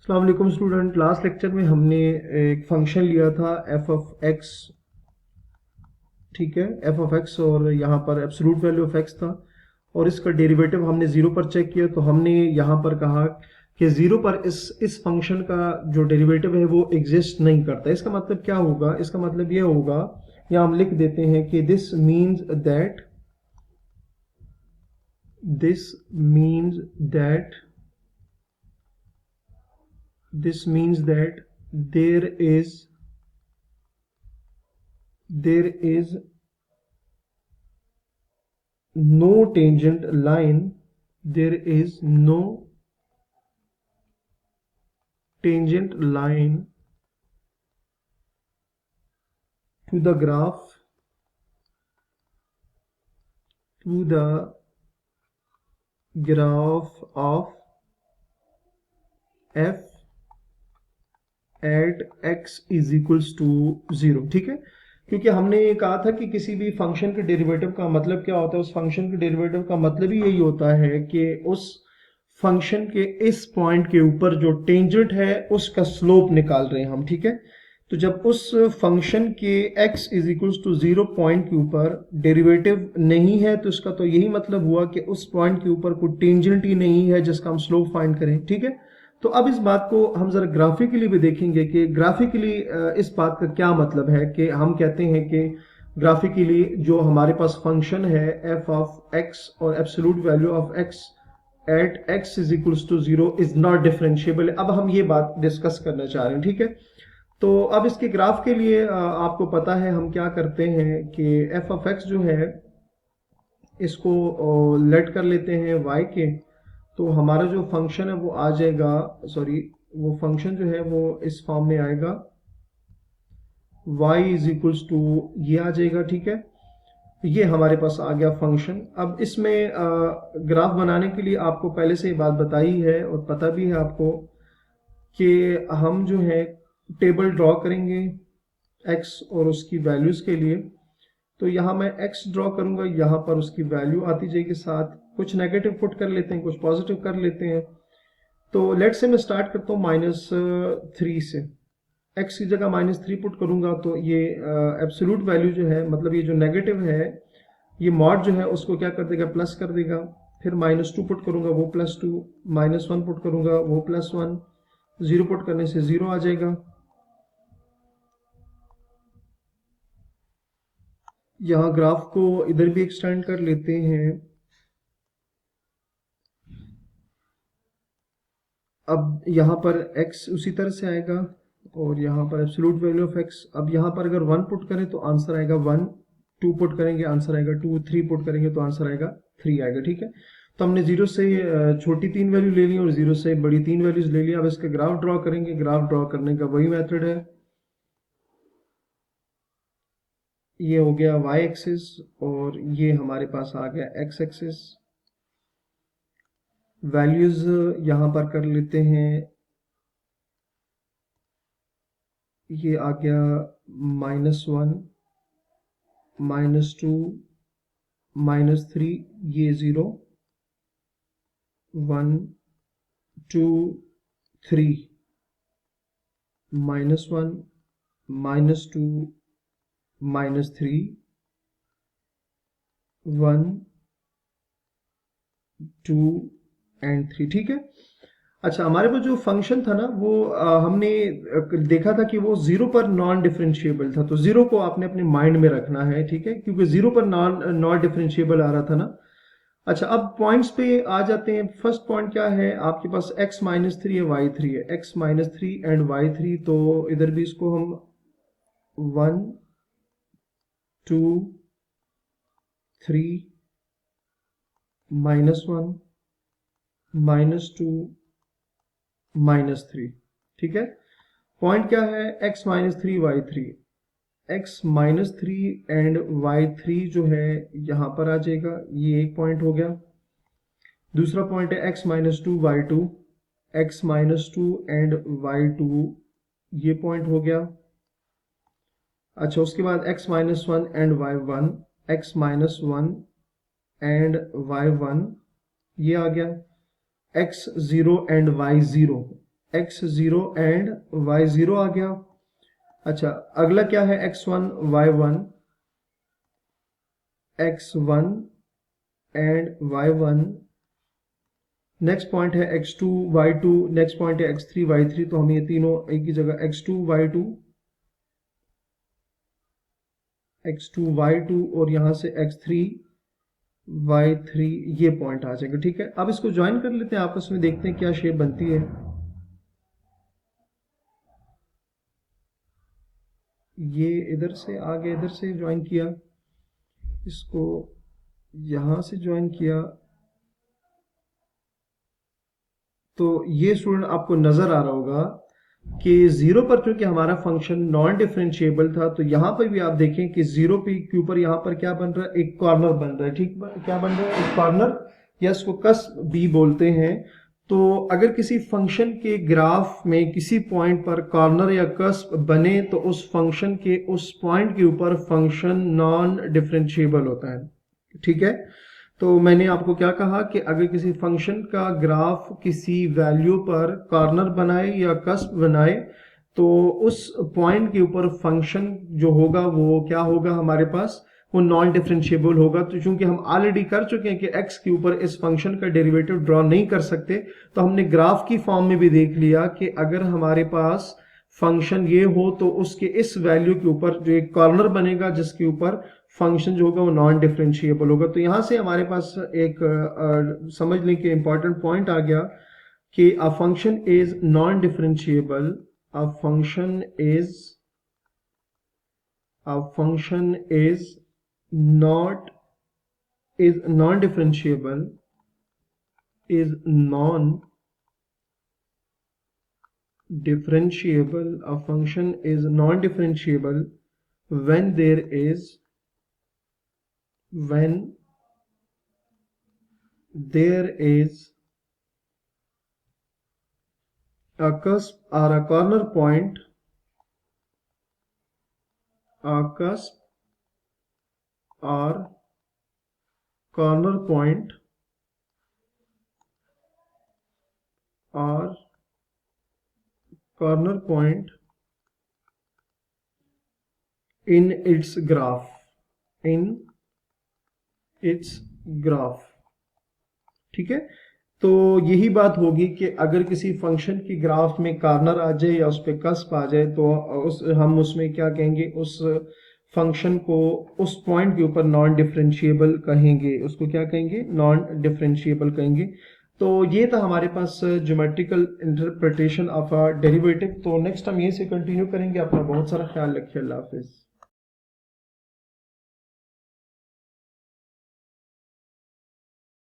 अस्सलाम वालेकुम student. Last lecture में हमने एक फंक्शन लिया था एफ ऑफ एक्स, ठीक है, एफ ऑफ एक्स, और यहाँ पर एब्सोल्यूट वैल्यू ऑफ एक्स था और इसका डेरिवेटिव हमने जीरो पर चेक किया। तो हमने यहाँ पर कहा कि जीरो पर इस फंक्शन का जो डेरिवेटिव है वो एग्जिस्ट नहीं करता। इसका मतलब क्या होगा? इसका मतलब ये होगा, या हम लिख देते हैं कि this means that this means that there is no tangent line to the graph of f at x is equals to 0। ठीक है, क्योंकि हमने ये कहा था कि किसी भी फंक्शन के डेरिवेटिव का मतलब क्या होता है। उस फंक्शन के डेरिवेटिव का मतलब ही यही होता है कि उस फंक्शन के इस पॉइंट के ऊपर जो टेंजेंट है उसका स्लोप निकाल रहे हैं हम। ठीक है, तो जब उस फंक्शन के x is equals to 0 point के ऊपर डेरिवेटिव नहीं है तो इसका तो यही मतलब हुआ कि उस पॉइंट के ऊपर कोई टेंजेंट ही नहीं है जिसका हम स्लोप फाइंड करें। ठीक है, तो अब इस बात को हम जरा ग्राफिकली भी देखेंगे कि ग्राफिकली इस बात का क्या मतलब है। कि हम कहते हैं कि ग्राफिकली जो हमारे पास फंक्शन है एफ ऑफ एक्स और absolute value of X at X is equals to 0 is not differentiable. अब हम ये बात डिस्कस करना चाह रहे हैं। ठीक है, तो अब इसके ग्राफ के लिए आपको पता है हम क्या करते हैं कि एफ ऑफ एक्स जो है इसको लेट कर लेते हैं y के। तो हमारा जो फंक्शन है वो आ जाएगा, सॉरी, वो फंक्शन जो है वो इस फॉर्म में आएगा, y इज इक्वल्स टू ये आ जाएगा। ठीक है, ये हमारे पास आ गया फंक्शन। अब इसमें ग्राफ बनाने के लिए आपको पहले से ये बात बताई है और पता भी है आपको कि हम जो है टेबल ड्रॉ करेंगे x और उसकी वैल्यूज के लिए। तो यहाँ मैं x ड्रॉ करूंगा, यहाँ पर उसकी वैल्यू आती जाएगी, साथ कुछ नेगेटिव पुट कर लेते हैं, कुछ पॉजिटिव कर लेते हैं। तो लेट से मैं स्टार्ट करता हूँ -3 से। x की जगह -3 पुट करूंगा तो ये एब्सोल्यूट वैल्यू जो है, मतलब ये जो नेगेटिव है, ये मॉड जो है उसको क्या कर देगा, प्लस कर देगा। फिर -2 पुट करूंगा वो +2, -1 पुट करूंगा वो +1, 0 पुट करने से 0 आ जाएगा। यहाँ ग्राफ को इधर भी एक्सटेंड कर लेते हैं। अब यहाँ पर x उसी तरह से आएगा और यहाँ पर एब्सोल्यूट वैल्यू ऑफ x। अब यहाँ पर अगर 1 पुट करें तो आंसर आएगा 1, 2 पुट करेंगे आंसर आएगा 2, 3 पुट करेंगे तो आंसर आएगा 3 आएगा। ठीक है, तो हमने 0 से छोटी 3 वैल्यू ले ली और 0 से बड़ी 3 वैल्यूज ले लिया। अब इसका ग्राफ ड्रॉ करेंगे। ग्राफ ड्रॉ करने का वही मेथड है, ये हो गया y एक्सिस और ये हमारे पास आ गया x एक्सिस। वैल्यूज यहां पर कर लेते हैं, ये आ गया -1, -2, -3, ये 0, 1, 2, 3, -1, -2, -3, 1, 2 एंड 3। ठीक है, अच्छा, हमारे पास जो फंक्शन था ना वो हमने देखा था कि वो 0 पर नॉन डिफरेंशिएबल था। तो 0 को आपने अपने माइंड में रखना है। ठीक है, क्योंकि 0 पर नॉन डिफरेंशिएबल आ रहा था ना। अच्छा, अब पॉइंट्स पे आ जाते हैं। फर्स्ट पॉइंट क्या है, आपके पास x -3 है, y3 है, x -3 एंड y3। तो इधर भी इसको हम 1, 2, 3, -1, -2, -3। ठीक है, पॉइंट क्या है, x -3 y3, x -3 and y3 जो है यहां पर आ जाएगा, ये एक पॉइंट हो गया। दूसरा पॉइंट है x -2 y2, x -2 and y2, ये पॉइंट हो गया। अच्छा, उसके बाद x -1 and y1, x -1 and y1, ये आ गया। x0 and y0, x0 and y0 आ गया। अच्छा, अगला क्या है, x1 y1, x1 and y1। Next point है x2 y2, नेक्स्ट पॉइंट है x3 y3। तो हम ये तीनों एक ही जगह x2 y2, x2 y2 और यहां से x3 y3 ये पॉइंट आ जाएगा। ठीक है, अब इसको ज्वाइन कर लेते हैं आपस में, देखते हैं क्या शेप बनती है। ये इधर से आ गया, इधर से ज्वाइन किया, इसको यहां से ज्वाइन किया। तो ये स्टूडेंट आपको नजर आ रहा होगा कि जीरो पर क्योंकि हमारा फंक्शन नॉन डिफरेंशिएबल था, तो यहां पर भी आप देखें कि जीरो पे के ऊपर यहां पर क्या बन रहा है, एक कॉर्नर बन रहा है। ठीक, क्या बन रहा है, एक कॉर्नर, या इसको कस बी बोलते हैं। तो अगर किसी फंक्शन के ग्राफ में किसी पॉइंट पर कॉर्नर या कस्प बने तो उस फंक्शन के उस पॉइंट के ऊपर फंक्शन नॉन डिफरेंशिएबल होता है। ठीक है, तो मैंने आपको क्या कहा कि अगर किसी फंक्शन का ग्राफ किसी वैल्यू पर कॉर्नर बनाए या कस्प बनाए तो उस पॉइंट के ऊपर फंक्शन जो होगा वो क्या होगा, हमारे पास वो नॉन डिफरेंशिएबल होगा। तो चूंकि हम ऑलरेडी कर चुके हैं कि x के ऊपर इस फंक्शन का डेरिवेटिव ड्रॉ नहीं कर सकते, तो हमने ग्राफ की फॉर्म में भी देख लिया कि अगर हमारे पास फंक्शन ये हो तो उसके इस वैल्यू के ऊपर जो एक कॉर्नर बनेगा जिसके ऊपर फंक्शन जो होगा वो नॉन डिफरेंशिएबल होगा। तो यहां से हमारे पास एक समझ लें कि इंपॉर्टेंट पॉइंट आ गया कि a function is non differentiable, a function is not is non-differentiable, is non-differentiable, a function is non-differentiable when there is a cusp or a corner point, a cusp or corner point in its graph, ठीक है। तो यही बात होगी कि अगर किसी function की ग्राफ में कॉर्नर आ जाए या उस पर कस्प आ जाए तो हम उसमें क्या कहेंगे, उस फंक्शन को उस पॉइंट के ऊपर नॉन डिफरेंशिएबल कहेंगे, उसको क्या कहेंगे, नॉन डिफरेंशिएबल कहेंगे। तो ये था हमारे पास geometrical interpretation of a derivative. तो नेक्स्ट हम यहीं से कंटिन्यू करेंगे। अपना बहुत सारा ख्याल रखिए। अल्लाह हाफिज।